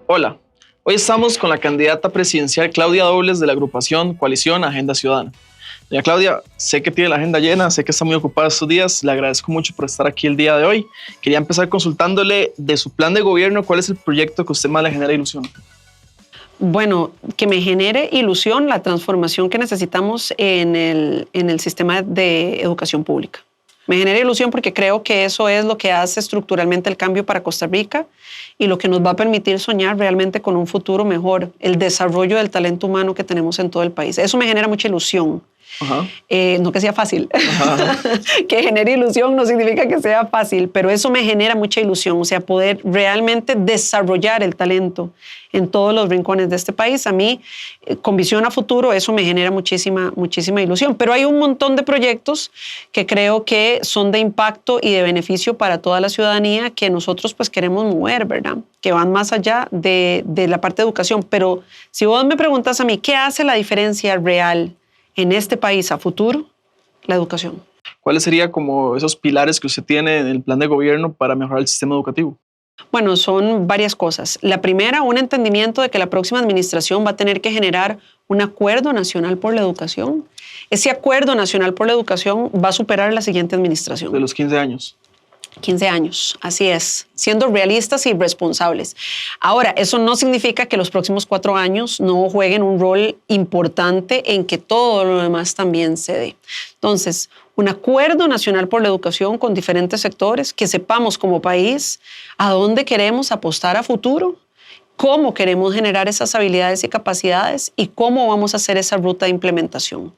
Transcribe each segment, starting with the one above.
Hola, hoy estamos con la candidata presidencial Claudia Dobles de la agrupación Coalición Agenda Ciudadana. Doña Claudia, sé que tiene la agenda llena, sé que está muy ocupada estos días, le agradezco mucho por estar aquí el día de hoy. Quería empezar consultándole de su plan de gobierno, ¿cuál es el proyecto que a usted más le genera ilusión? Bueno, que me genere ilusión la transformación que necesitamos en el sistema de educación pública. Me genera ilusión porque creo que eso es lo que hace estructuralmente el cambio para Costa Rica y lo que nos va a permitir soñar realmente con un futuro mejor, el desarrollo del talento humano que tenemos en todo el país. Eso me genera mucha ilusión. Ajá. No que sea fácil. Ajá. Que genere ilusión no significa que sea fácil, pero eso me genera mucha ilusión, o sea, poder realmente desarrollar el talento en todos los rincones de este país. A mí, con visión a futuro, eso me genera muchísima ilusión. Pero hay un montón de proyectos que creo que son de impacto y de beneficio para toda la ciudadanía que nosotros pues queremos mover, ¿verdad? Que van más allá de la parte de educación. Pero si vos me preguntas a mí, ¿qué hace la diferencia real en este país a futuro? La educación. ¿Cuáles serían como esos pilares que usted tiene en el plan de gobierno para mejorar el sistema educativo? Bueno, son varias cosas. La primera, un entendimiento de que la próxima administración va a tener que generar un acuerdo nacional por la educación. Ese acuerdo nacional por la educación va a superar la siguiente administración. De los 15 años. 15 años, así es, siendo realistas y responsables. Ahora, eso no significa que los próximos 4 años no jueguen un rol importante en que todo lo demás también se dé. Entonces, un acuerdo nacional por la educación con diferentes sectores, que sepamos como país a dónde queremos apostar a futuro, cómo queremos generar esas habilidades y capacidades y cómo vamos a hacer esa ruta de implementación.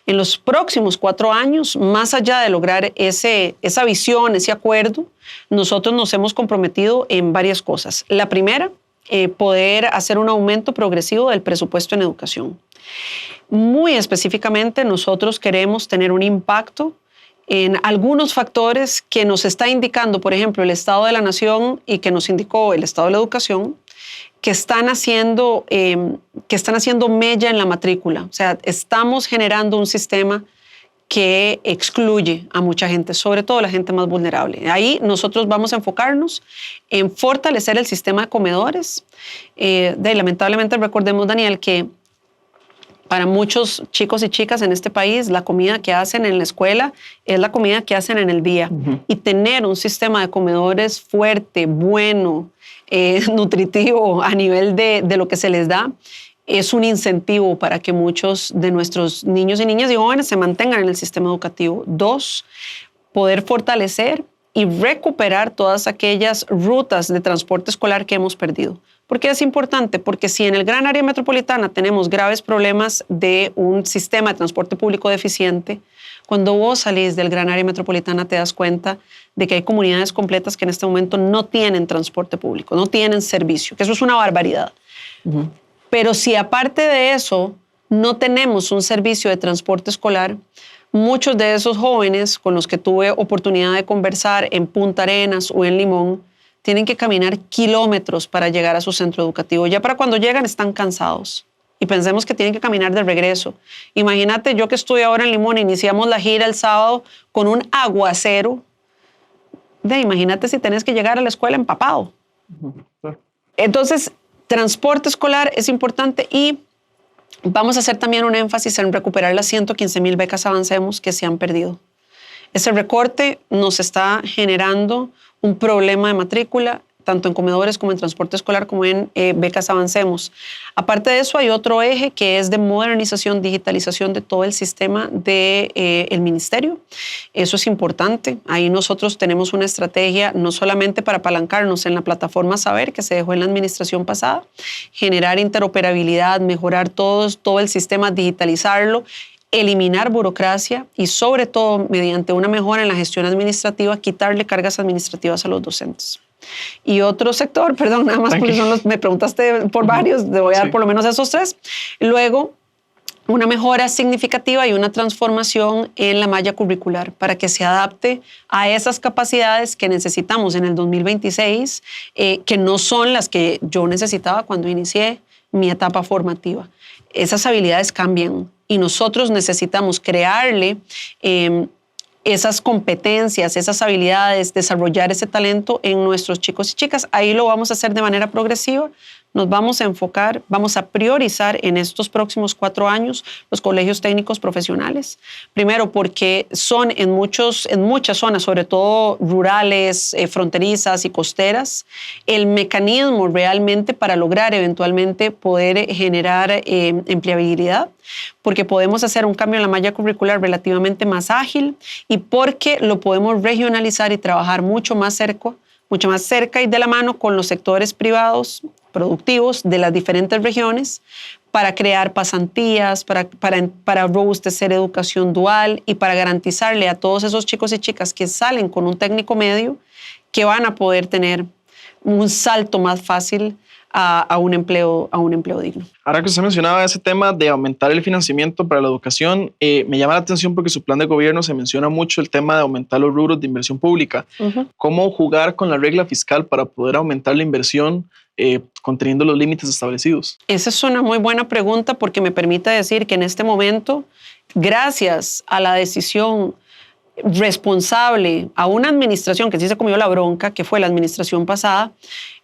En los próximos 4 años, más allá de lograr esa visión, ese acuerdo, nosotros nos hemos comprometido en varias cosas. La primera, poder hacer un aumento progresivo del presupuesto en educación. Muy específicamente, nosotros queremos tener un impacto en algunos factores que nos está indicando, por ejemplo, el Estado de la Nación y que nos indicó el Estado de la Educación, que están haciendo mella en la matrícula. O sea, estamos generando un sistema que excluye a mucha gente, sobre todo la gente más vulnerable. Ahí nosotros vamos a enfocarnos en fortalecer el sistema de comedores. Lamentablemente recordemos, Daniel, que para muchos chicos y chicas en este país, la comida que hacen en la escuela es la comida que hacen en el día. Uh-huh. Y tener un sistema de comedores fuerte, bueno, nutritivo a nivel de lo que se les da, es un incentivo para que muchos de nuestros niños y niñas y jóvenes se mantengan en el sistema educativo. 2, poder fortalecer y recuperar todas aquellas rutas de transporte escolar que hemos perdido. ¿Por qué es importante? Porque si en el gran área metropolitana tenemos graves problemas de un sistema de transporte público deficiente, cuando vos salís del gran área metropolitana te das cuenta de que hay comunidades completas que en este momento no tienen transporte público, no tienen servicio, que eso es una barbaridad. Uh-huh. Pero si aparte de eso no tenemos un servicio de transporte escolar, muchos de esos jóvenes con los que tuve oportunidad de conversar en Punta Arenas o en Limón tienen que caminar kilómetros para llegar a su centro educativo. Ya para cuando llegan están cansados. Y pensemos que tienen que caminar de regreso. Imagínate, yo que estoy ahora en Limón, iniciamos la gira el sábado con un aguacero. Imagínate si tenés que llegar a la escuela empapado. Entonces, transporte escolar es importante y vamos a hacer también un énfasis en recuperar las 115,000 becas Avancemos que se han perdido. Ese recorte nos está generando un problema de matrícula, tanto en comedores como en transporte escolar, como en becas Avancemos. Aparte de eso, hay otro eje que es de modernización, digitalización de todo el sistema del ministerio. Eso es importante. Ahí nosotros tenemos una estrategia no solamente para apalancarnos en la plataforma Saber, que se dejó en la administración pasada, generar interoperabilidad, mejorar todo el sistema, digitalizarlo, eliminar burocracia y sobre todo, mediante una mejora en la gestión administrativa, quitarle cargas administrativas a los docentes. Y otro sector, perdón, nada más porque me preguntaste por varios, te voy a dar por lo menos esos 3. Luego, una mejora significativa y una transformación en la malla curricular para que se adapte a esas capacidades que necesitamos en el 2026, que no son las que yo necesitaba cuando inicié mi etapa formativa. Esas habilidades cambian y nosotros necesitamos crearle esas competencias, esas habilidades, desarrollar ese talento en nuestros chicos y chicas. Ahí lo vamos a hacer de manera progresiva, nos vamos a enfocar, vamos a priorizar en estos próximos 4 años los colegios técnicos profesionales. Primero, porque son en muchas zonas, sobre todo rurales, fronterizas y costeras, el mecanismo realmente para lograr eventualmente poder generar empleabilidad, porque podemos hacer un cambio en la malla curricular relativamente más ágil y porque lo podemos regionalizar y trabajar mucho más cerca y de la mano con los sectores privados productivos de las diferentes regiones para crear pasantías, para robustecer educación dual y para garantizarle a todos esos chicos y chicas que salen con un técnico medio que van a poder tener un salto más fácil a un empleo digno. Ahora que usted mencionaba ese tema de aumentar el financiamiento para la educación, me llama la atención porque su plan de gobierno se menciona mucho el tema de aumentar los rubros de inversión pública. ¿Cómo jugar con la regla fiscal para poder aumentar la inversión conteniendo los límites establecidos? Esa es una muy buena pregunta porque me permite decir que en este momento, gracias a la decisión responsable a una administración que sí se comió la bronca, que fue la administración pasada,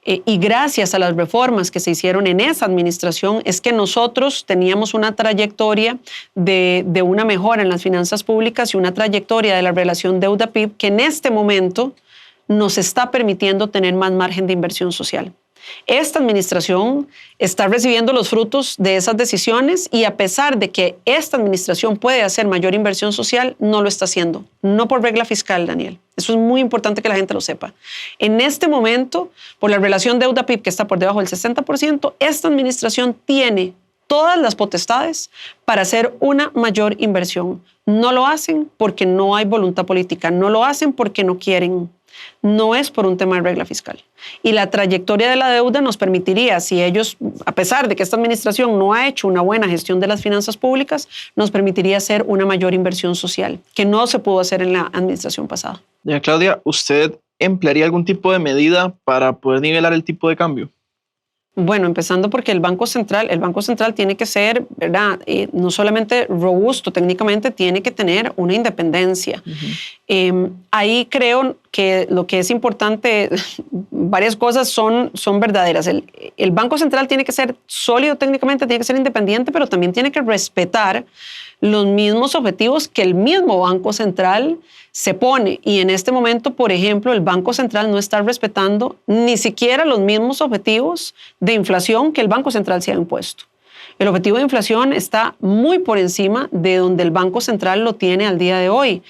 y gracias a las reformas que se hicieron en esa administración, es que nosotros teníamos una trayectoria de una mejora en las finanzas públicas y una trayectoria de la relación deuda-PIB que en este momento nos está permitiendo tener más margen de inversión social. Esta administración está recibiendo los frutos de esas decisiones y a pesar de que esta administración puede hacer mayor inversión social, no lo está haciendo. No por regla fiscal, Daniel. Eso es muy importante que la gente lo sepa. En este momento, por la relación deuda-PIB que está por debajo del 60%, esta administración tiene todas las potestades para hacer una mayor inversión. No lo hacen porque no hay voluntad política, no lo hacen porque no quieren. No es por un tema de regla fiscal. Y la trayectoria de la deuda nos permitiría, si ellos, a pesar de que esta administración no ha hecho una buena gestión de las finanzas públicas, nos permitiría hacer una mayor inversión social, que no se pudo hacer en la administración pasada. Doña Claudia, ¿usted emplearía algún tipo de medida para poder nivelar el tipo de cambio? Bueno, empezando porque el Banco Central tiene que ser, ¿verdad? No solamente robusto técnicamente, tiene que tener una independencia. Ahí creo que lo que es importante, varias cosas son verdaderas. El Banco Central tiene que ser sólido técnicamente, tiene que ser independiente, pero también tiene que respetar los mismos objetivos que el mismo Banco Central se pone. Y en este momento, por ejemplo, el Banco Central no está respetando ni siquiera los mismos objetivos de inflación que el Banco Central se ha impuesto. El objetivo de inflación está muy por encima de donde el Banco Central lo tiene al día de hoy.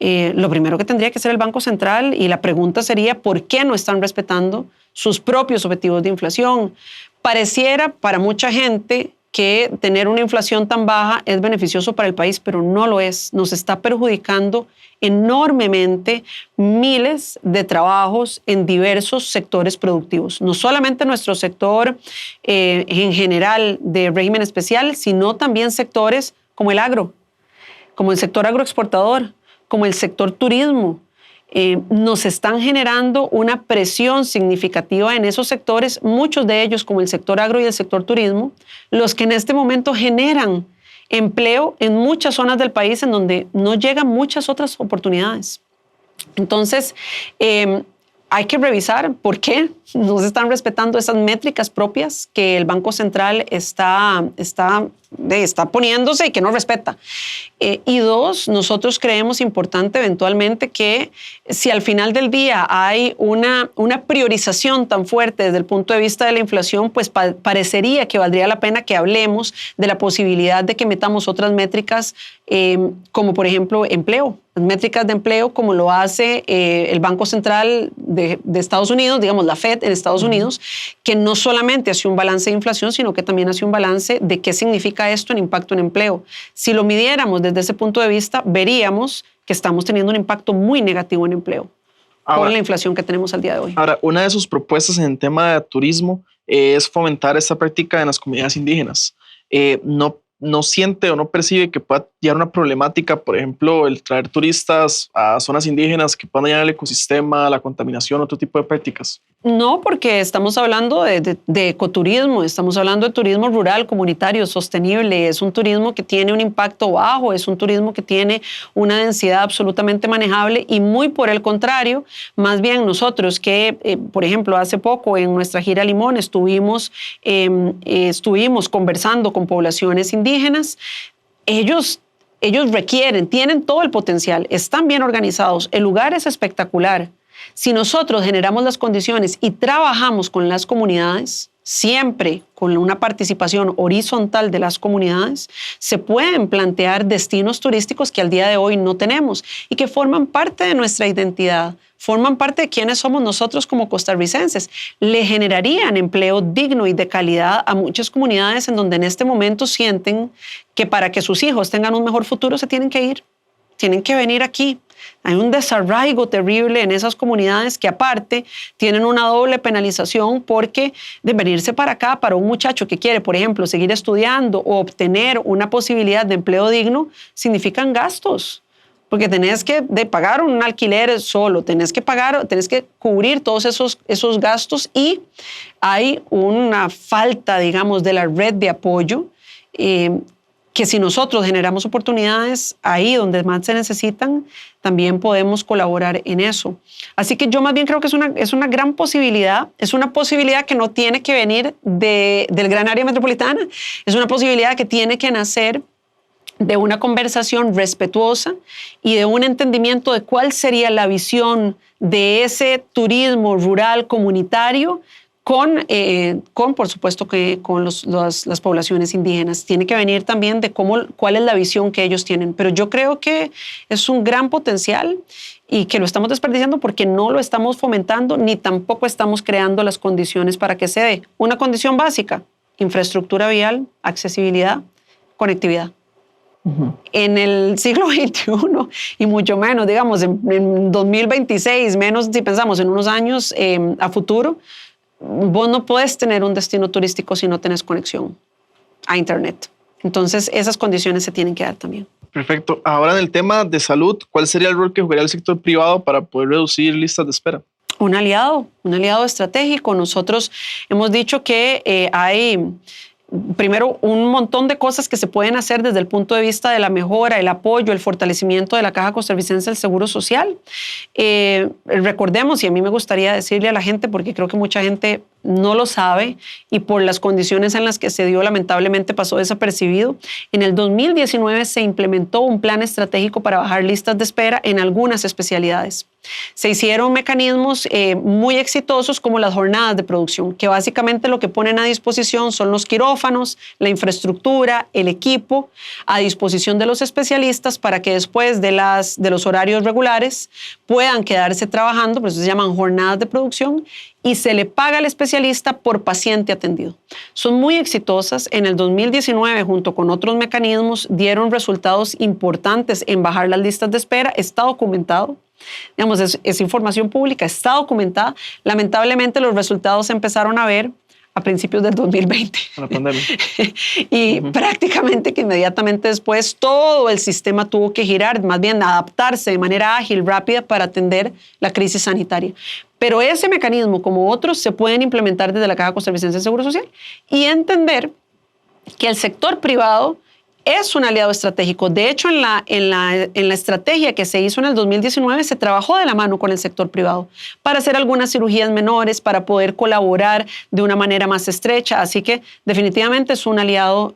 Lo primero que tendría que hacer el Banco Central, y la pregunta sería, ¿por qué no están respetando sus propios objetivos de inflación? Pareciera para mucha gente que tener una inflación tan baja es beneficioso para el país, pero no lo es. Nos está perjudicando enormemente miles de trabajos en diversos sectores productivos. No solamente nuestro sector en general de régimen especial, sino también sectores como el agro, como el sector agroexportador, como el sector turismo. Nos están generando una presión significativa en esos sectores, muchos de ellos como el sector agro y el sector turismo, los que en este momento generan empleo en muchas zonas del país en donde no llegan muchas otras oportunidades. Entonces, hay que revisar por qué no se están respetando esas métricas propias que el Banco Central está poniéndose y que no respeta. Y dos, nosotros creemos importante eventualmente que si al final del día hay una priorización tan fuerte desde el punto de vista de la inflación, pues parecería que valdría la pena que hablemos de la posibilidad de que metamos otras métricas como por ejemplo empleo, las métricas de empleo como lo hace el Banco Central de Estados Unidos, digamos la Fed en Estados Unidos, que no solamente hace un balance de inflación, sino que también hace un balance de qué significa esto en impacto en empleo. Si lo midiéramos desde ese punto de vista, veríamos que estamos teniendo un impacto muy negativo en empleo con la inflación que tenemos al día de hoy. Ahora, una de sus propuestas en el tema de turismo es fomentar esta práctica en las comunidades indígenas. ¿No siente o no percibe que pueda llegar una problemática, por ejemplo, el traer turistas a zonas indígenas que puedan dañar el ecosistema, la contaminación, otro tipo de prácticas? No, porque estamos hablando de ecoturismo, estamos hablando de turismo rural, comunitario, sostenible. Es un turismo que tiene un impacto bajo, es un turismo que tiene una densidad absolutamente manejable y muy por el contrario, más bien nosotros que, por ejemplo, hace poco en nuestra gira Limón estuvimos conversando con poblaciones indígenas. Ellos tienen todo el potencial, están bien organizados, el lugar es espectacular. Si nosotros generamos las condiciones y trabajamos con las comunidades, siempre con una participación horizontal de las comunidades, se pueden plantear destinos turísticos que al día de hoy no tenemos y que forman parte de nuestra identidad, forman parte de quiénes somos nosotros como costarricenses. Le generarían empleo digno y de calidad a muchas comunidades en donde en este momento sienten que para que sus hijos tengan un mejor futuro se tienen que ir, tienen que venir aquí. Hay un desarraigo terrible en esas comunidades que aparte tienen una doble penalización porque de venirse para acá, para un muchacho que quiere, por ejemplo, seguir estudiando o obtener una posibilidad de empleo digno, significan gastos. Porque tenés que pagar un alquiler solo, tenés que cubrir todos esos gastos y hay una falta, digamos, de la red de apoyo que si nosotros generamos oportunidades ahí donde más se necesitan, también podemos colaborar en eso. Así que yo más bien creo que es una gran posibilidad, es una posibilidad que no tiene que venir del gran área metropolitana, es una posibilidad que tiene que nacer de una conversación respetuosa y de un entendimiento de cuál sería la visión de ese turismo rural comunitario con por supuesto, que con las poblaciones indígenas. Tiene que venir también de cuál es la visión que ellos tienen. Pero yo creo que es un gran potencial y que lo estamos desperdiciando porque no lo estamos fomentando ni tampoco estamos creando las condiciones para que se dé. Una condición básica, infraestructura vial, accesibilidad, conectividad. En el siglo XXI y mucho menos, digamos, en 2026, menos si pensamos en unos años a futuro, vos no puedes tener un destino turístico si no tenés conexión a Internet. Entonces, esas condiciones se tienen que dar también. Perfecto. Ahora en el tema de salud, ¿cuál sería el rol que jugaría el sector privado para poder reducir listas de espera? Un aliado estratégico. Nosotros hemos dicho que hay... Primero, un montón de cosas que se pueden hacer desde el punto de vista de la mejora, el apoyo, el fortalecimiento de la Caja Costarricense del Seguro Social. Recordemos, y a mí me gustaría decirle a la gente, porque creo que mucha gente no lo sabe y por las condiciones en las que se dio, lamentablemente pasó desapercibido. En el 2019 se implementó un plan estratégico para bajar listas de espera en algunas especialidades. Se hicieron mecanismos muy exitosos como las jornadas de producción, que básicamente lo que ponen a disposición son los quirófanos, la infraestructura, el equipo a disposición de los especialistas para que después de los horarios regulares puedan quedarse trabajando, por eso se llaman jornadas de producción, y se le paga al especialista por paciente atendido. Son muy exitosas. En el 2019, junto con otros mecanismos, dieron resultados importantes en bajar las listas de espera. Está documentado. Digamos, es información pública, está documentada. Lamentablemente, los resultados se empezaron a ver a principios del 2020. La pandemia. Y prácticamente que inmediatamente después todo el sistema tuvo que girar, más bien adaptarse de manera ágil, rápida para atender la crisis sanitaria. Pero ese mecanismo, como otros, se pueden implementar desde la Caja Costarricense de Seguro Social y entender que el sector privado es un aliado estratégico. De hecho, en la estrategia que se hizo en el 2019 se trabajó de la mano con el sector privado para hacer algunas cirugías menores, para poder colaborar de una manera más estrecha. Así que definitivamente es un aliado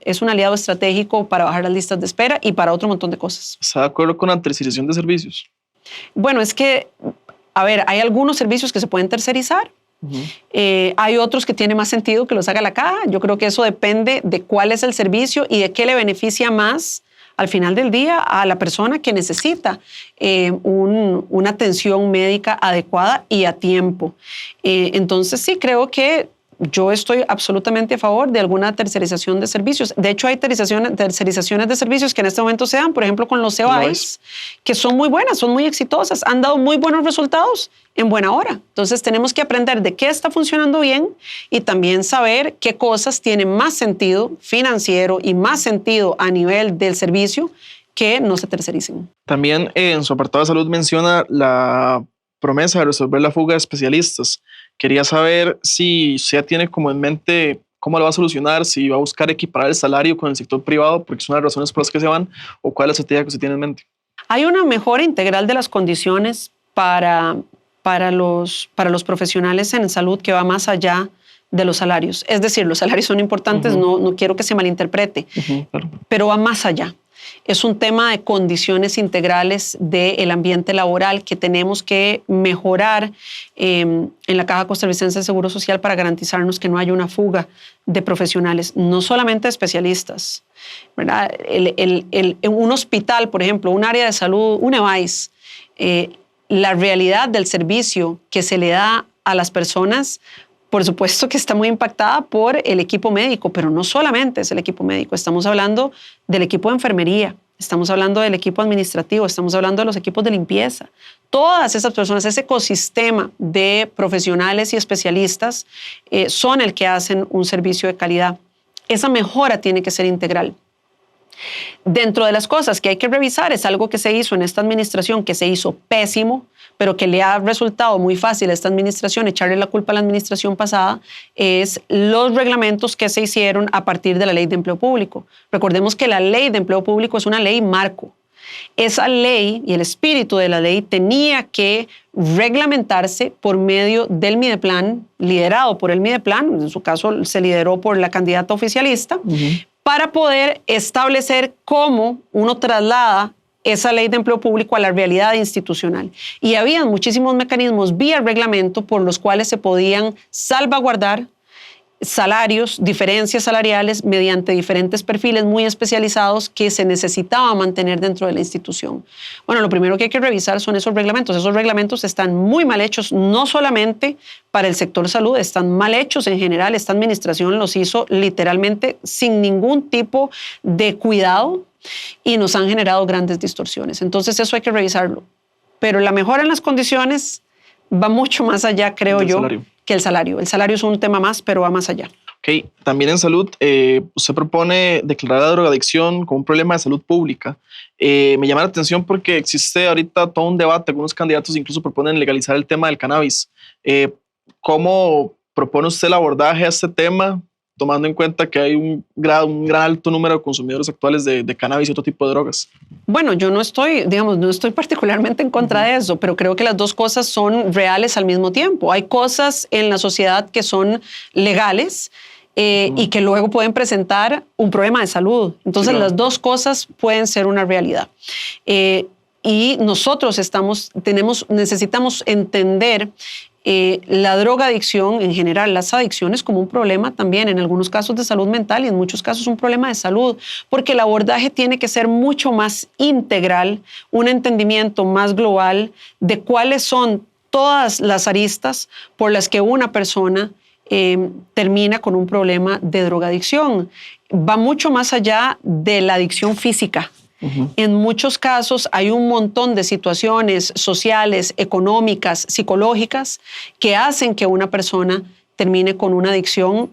estratégico para bajar las listas de espera y para otro montón de cosas. ¿Está de acuerdo con la tercerización de servicios? Bueno, es que, a ver, hay algunos servicios que se pueden tercerizar. Hay otros que tiene más sentido que los haga la caja. Yo creo que eso depende de cuál es el servicio y de qué le beneficia más al final del día a la persona que necesita una atención médica adecuada y a tiempo. Entonces sí, creo que yo estoy absolutamente a favor de alguna tercerización de servicios. De hecho, hay tercerizaciones de servicios que en este momento se dan, por ejemplo, con los COAIs, que son muy buenas, son muy exitosas, han dado muy buenos resultados en buena hora. Entonces, tenemos que aprender de qué está funcionando bien y también saber qué cosas tienen más sentido financiero y más sentido a nivel del servicio que no se tercericen. También en su apartado de salud menciona la promesa de resolver la fuga de especialistas. Quería saber si usted tiene como en mente cómo lo va a solucionar, si va a buscar equiparar el salario con el sector privado, porque es una de las razones por las que se van, o cuál es la estrategia que usted tiene en mente. Hay una mejora integral de las condiciones para los profesionales en salud que va más allá de los salarios. Es decir, los salarios son importantes, no quiero que se malinterprete, claro, pero va más allá. Es un tema de condiciones integrales del ambiente laboral que tenemos que mejorar en la Caja Costarricense de Seguro Social para garantizarnos que no haya una fuga de profesionales, no solamente de especialistas, ¿verdad? Un hospital, por ejemplo, un área de salud, un EVAIS, la realidad del servicio que se le da a las personas, por supuesto que está muy impactada por el equipo médico, pero no solamente es el equipo médico. Estamos hablando del equipo de enfermería, estamos hablando del equipo administrativo, estamos hablando de los equipos de limpieza. Todas esas personas, ese ecosistema de profesionales y especialistas son el que hacen un servicio de calidad. Esa mejora tiene que ser integral. Dentro de las cosas que hay que revisar, es algo que se hizo en esta administración, que se hizo pésimo, pero que le ha resultado muy fácil a esta administración echarle la culpa a la administración pasada, es los reglamentos que se hicieron a partir de la Ley de Empleo Público. Recordemos que la Ley de Empleo Público es una ley marco. Esa ley y el espíritu de la ley tenía que reglamentarse por medio del Mideplan, liderado por el Mideplan, en su caso se lideró por la candidata oficialista, para poder establecer cómo uno traslada esa ley de empleo público a la realidad institucional. Y había muchísimos mecanismos vía reglamento por los cuales se podían salvaguardar salarios, diferencias salariales mediante diferentes perfiles muy especializados que se necesitaba mantener dentro de la institución. Bueno, lo primero que hay que revisar son esos reglamentos. Esos reglamentos están muy mal hechos, no solamente para el sector salud, están mal hechos en general. Esta administración los hizo literalmente sin ningún tipo de cuidado y nos han generado grandes distorsiones. Entonces eso hay que revisarlo. Pero la mejora en las condiciones va mucho más allá, creo yo, que el salario. El salario es un tema más, pero va más allá. Ok, también en salud, usted propone declarar la drogadicción como un problema de salud pública. Me llama la atención porque existe ahorita todo un debate, algunos candidatos incluso proponen legalizar el tema del cannabis. ¿Cómo propone usted el abordaje a este tema, tomando en cuenta que hay un gran alto número de consumidores actuales de cannabis y otro tipo de drogas? Bueno, yo no estoy particularmente en contra de eso, pero creo que las dos cosas son reales al mismo tiempo. Hay cosas en la sociedad que son legales y que luego pueden presentar un problema de salud. Entonces, sí, claro, las dos cosas pueden ser una realidad. Y nosotros necesitamos entender la drogadicción en general, las adicciones como un problema también, en algunos casos de salud mental y en muchos casos un problema de salud, porque el abordaje tiene que ser mucho más integral, un entendimiento más global de cuáles son todas las aristas por las que una persona termina con un problema de drogadicción. Va mucho más allá de la adicción física. En muchos casos hay un montón de situaciones sociales, económicas, psicológicas que hacen que una persona termine con una adicción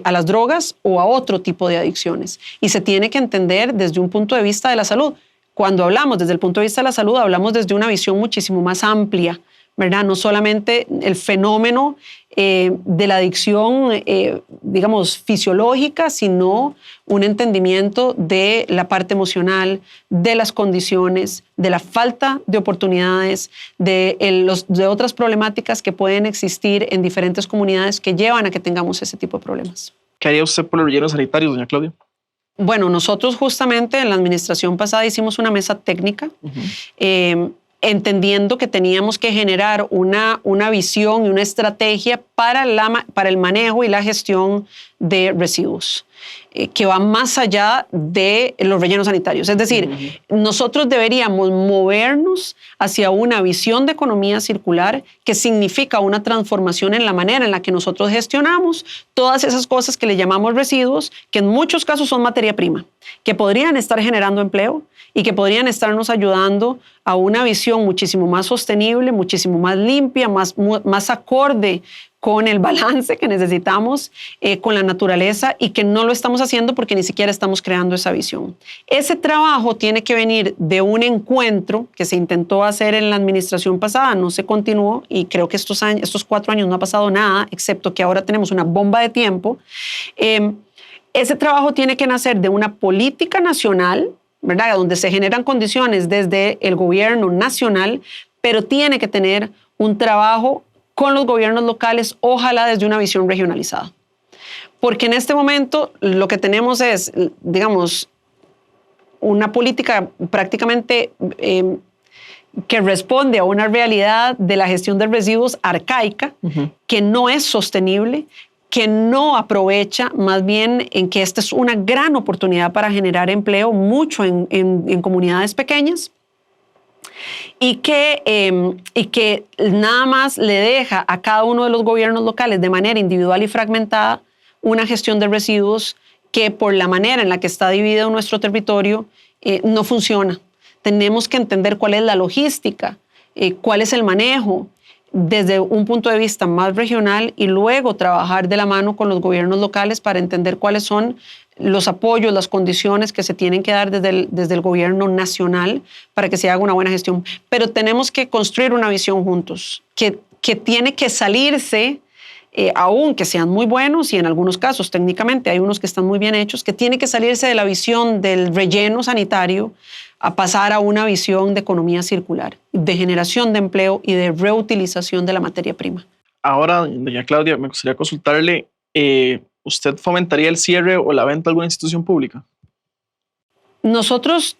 a las drogas o a otro tipo de adicciones. Y se tiene que entender desde un punto de vista de la salud. Cuando hablamos desde el punto de vista de la salud, hablamos desde una visión muchísimo más amplia, ¿verdad? No solamente el fenómeno de la adicción, digamos, fisiológica, sino un entendimiento de la parte emocional, de las condiciones, de la falta de oportunidades, de otras problemáticas que pueden existir en diferentes comunidades que llevan a que tengamos ese tipo de problemas. ¿Qué haría usted por los rellenos sanitarios, doña Claudia? Bueno, nosotros justamente en la administración pasada hicimos una mesa técnica, entendiendo que teníamos que generar una visión y una estrategia para el manejo y la gestión de residuos, que va más allá de los rellenos sanitarios. Es decir, nosotros deberíamos movernos hacia una visión de economía circular que significa una transformación en la manera en la que nosotros gestionamos todas esas cosas que le llamamos residuos, que en muchos casos son materia prima, que podrían estar generando empleo y que podrían estarnos ayudando a una visión muchísimo más sostenible, muchísimo más limpia, más acorde con el balance que necesitamos con la naturaleza y que no lo estamos haciendo porque ni siquiera estamos creando esa visión. Ese trabajo tiene que venir de un encuentro que se intentó hacer en la administración pasada, no se continuó y creo que estos 4 años no ha pasado nada, excepto que ahora tenemos una bomba de tiempo. Ese trabajo tiene que nacer de una política nacional, ¿verdad?, donde se generan condiciones desde el gobierno nacional, pero tiene que tener un trabajo con los gobiernos locales, ojalá desde una visión regionalizada. Porque en este momento lo que tenemos es, digamos, una política prácticamente que responde a una realidad de la gestión de residuos arcaica, que no es sostenible, que no aprovecha más bien en que esta es una gran oportunidad para generar empleo, mucho en comunidades pequeñas, y que nada más le deja a cada uno de los gobiernos locales de manera individual y fragmentada una gestión de residuos que por la manera en la que está dividido nuestro territorio no funciona. Tenemos que entender cuál es la logística, cuál es el manejo desde un punto de vista más regional y luego trabajar de la mano con los gobiernos locales para entender cuáles son los apoyos, las condiciones que se tienen que dar desde el gobierno nacional para que se haga una buena gestión. Pero tenemos que construir una visión juntos, que tiene que salirse, aunque sean muy buenos y en algunos casos técnicamente hay unos que están muy bien hechos, que tiene que salirse de la visión del relleno sanitario a pasar a una visión de economía circular, de generación de empleo y de reutilización de la materia prima. Ahora, doña Claudia, me gustaría consultarle, ¿usted fomentaría el cierre o la venta de alguna institución pública? Nosotros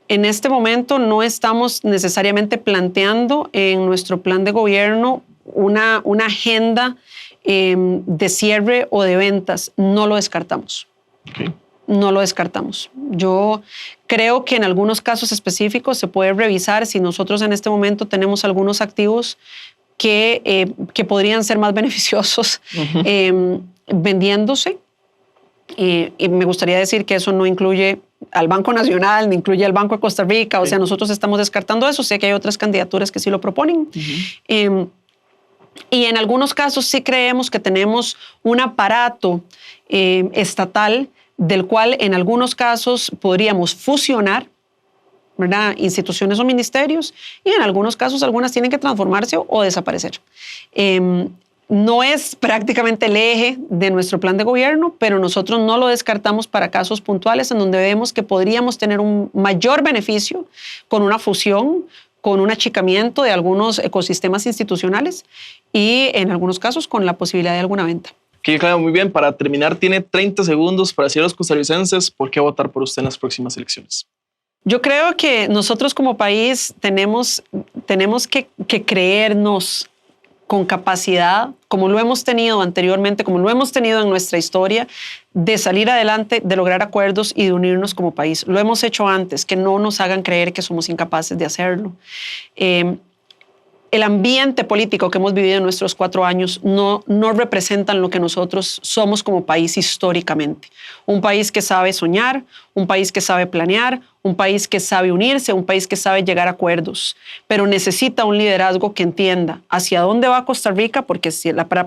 en este momento no estamos necesariamente planteando en nuestro plan de gobierno una agenda de cierre o de ventas. No lo descartamos. Okay. No lo descartamos. Yo creo que en algunos casos específicos se puede revisar si nosotros en este momento tenemos algunos activos que podrían ser más beneficiosos vendiéndose. Y me gustaría decir que eso no incluye al Banco Nacional, ni incluye al Banco de Costa Rica. O sea, nosotros estamos descartando eso. Sé que hay otras candidaturas que sí lo proponen. Y en algunos casos sí creemos que tenemos un aparato estatal del cual en algunos casos podríamos fusionar, ¿verdad?, instituciones o ministerios, y en algunos casos algunas tienen que transformarse o desaparecer. No es prácticamente el eje de nuestro plan de gobierno, pero nosotros no lo descartamos para casos puntuales en donde vemos que podríamos tener un mayor beneficio con una fusión, con un achicamiento de algunos ecosistemas institucionales y en algunos casos con la posibilidad de alguna venta. Okay, claro, muy bien. Para terminar, tiene 30 segundos para decir a los costarricenses por qué votar por usted en las próximas elecciones. Yo creo que nosotros como país tenemos que creernos con capacidad, como lo hemos tenido anteriormente, como lo hemos tenido en nuestra historia, de salir adelante, de lograr acuerdos y de unirnos como país. Lo hemos hecho antes, que no nos hagan creer que somos incapaces de hacerlo. El ambiente político que hemos vivido en nuestros 4 años no representan lo que nosotros somos como país históricamente. Un país que sabe soñar, un país que sabe planear, un país que sabe unirse, un país que sabe llegar a acuerdos, pero necesita un liderazgo que entienda hacia dónde va Costa Rica, porque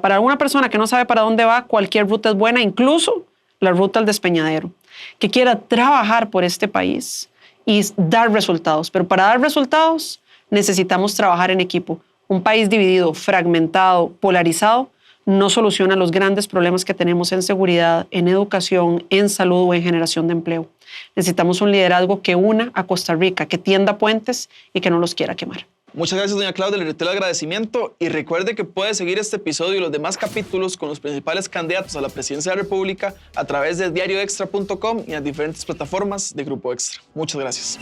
para una persona que no sabe para dónde va, cualquier ruta es buena, incluso la ruta al despeñadero, que quiera trabajar por este país y dar resultados. Pero para dar resultados necesitamos trabajar en equipo. Un país dividido, fragmentado, polarizado, no soluciona los grandes problemas que tenemos en seguridad, en educación, en salud o en generación de empleo. Necesitamos un liderazgo que una a Costa Rica, que tienda puentes y que no los quiera quemar. Muchas gracias, doña Claudia. Le reitero el agradecimiento y recuerde que puede seguir este episodio y los demás capítulos con los principales candidatos a la presidencia de la República a través de diarioextra.com y en las diferentes plataformas de Grupo Extra. Muchas gracias.